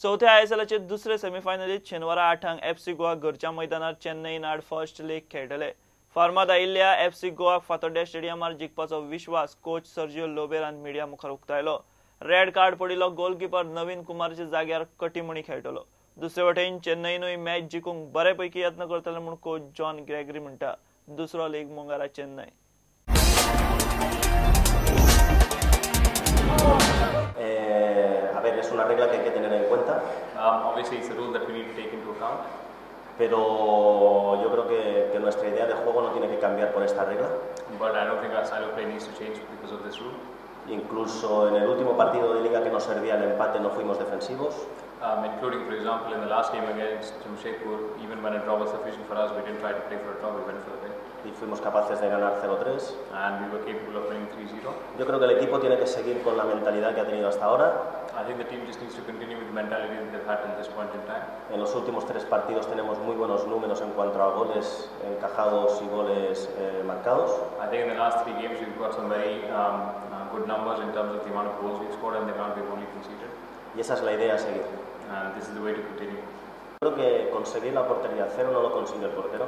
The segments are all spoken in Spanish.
चौथ्या आयएसएलचे दुसरे सेमीफायनलीत शेनवारा 8 एफसी गोवा घरच्या मैदानार चेन्नईन आड फर्स्ट लीग खेळटले। फॉर्मात आयिल्ल्या एफसी गोवा फातोड्डे स्टेडियमार जिखपाचो विश्वास कोच सर्जिओ लोबेरान मिडिया मुखार उक्तायलो। रेड कार्ड पडिल्लो गोलकीपर नवीन कुमारच्या जाग्यार कटिमणी खेळटलो। दुसरे वटेन चेन्नईनूय मॅच जिखूंक बरेपैकी यत्न करतले म्हूण कोच जॉन ग्रेगरी म्हणटा। दुसरो लीग मोंगारा Chennai. A ver, es una regla que hay que tener en cuenta. Obviously, it's a rule that we need to take into account. Pero yo creo que nuestra idea de juego no tiene que cambiar por esta regla. But I don't think our style of play needs to change because of this rule. Incluso en el último partido de liga que nos servía el empate no fuimos defensivos. Including, for example, in the last game against Jamshedpur, even when a draw was sufficient for us, we didn't try to play for a draw, we went for the win. Y fuimos capaces de ganar 0-3. And we were capable of winning 3-0. Yo creo que el equipo tiene que seguir con la mentalidad que ha tenido hasta ahora. I think the team just needs to continue with the mentality that they've had till this point in time. En los últimos 3 partidos tenemos muy buenos números en cuanto a goles encajados y goles marcados. I think in the last 3 games we've got some very good numbers in terms of the amount of goals we've scored and the amount we've only conceded. Y esa es la idea a seguir. And this is the way to continue. Creo que conseguir la portería cero no lo consigue el portero.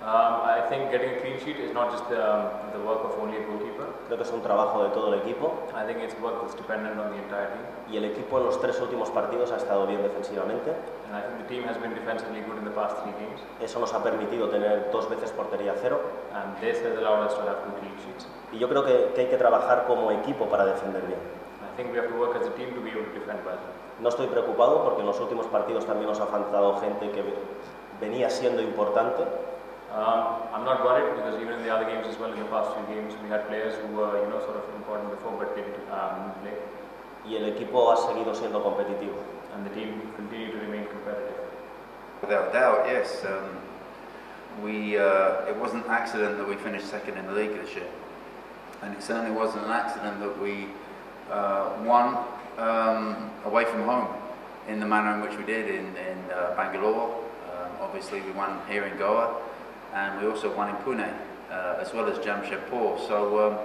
I think getting a clean sheet is not just the work of only a goalkeeper. Creo que es un trabajo de todo el equipo. I think it's work that's dependent on the entire team. Y el equipo en los 3 últimos partidos ha estado bien defensivamente. And I think the team has been defensively good in the past 3 games. Eso nos ha permitido tener 2 veces portería cero. And this has allowed us to have 2 clean sheets. Y yo creo que hay que trabajar como equipo para defender bien. I think we have to work as a team to be able to defend well. No estoy preocupado porque en los últimos partidos también nos ha faltado gente que venía siendo importante. I'm not worried because even in the other games as well, in the past few games, we had players who were, sort of important before but didn't play. Y el equipo ha seguido siendo competitivo. And the team continued to remain competitive. Without doubt, yes. It wasn't an accident that we finished second in the league this year, and it certainly wasn't an accident that we won away from home in the manner in which we did in Bangalore. Obviously, we won here in Goa, and we also won in Pune, as well as Jamshedpur. So,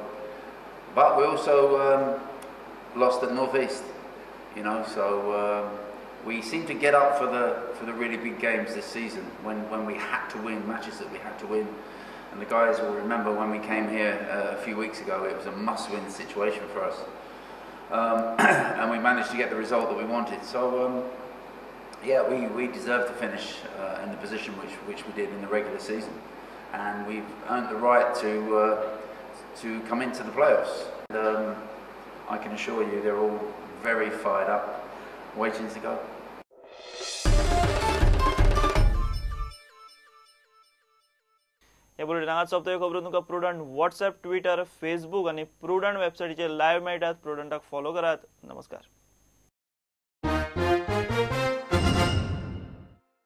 but we also lost at North East, So we seem to get up for the really big games this season when we had to win matches that we had to win. And the guys will remember when we came here a few weeks ago, it was a must-win situation for us, and we managed to get the result that we wanted. So. Yeah, we deserve to finish in the position which we did in the regular season, and we've earned the right to come into the playoffs. And, I can assure you, they're all very fired up, waiting to go. हे बुलेटिनात सोपतल्यो खबरो तुमकां prudent WhatsApp, Twitter, Facebook आणि प्रुडंट वेबसायटीचेर लायव्ह मेळटात। प्रुडंटाक फॉलो करात। नमस्कार।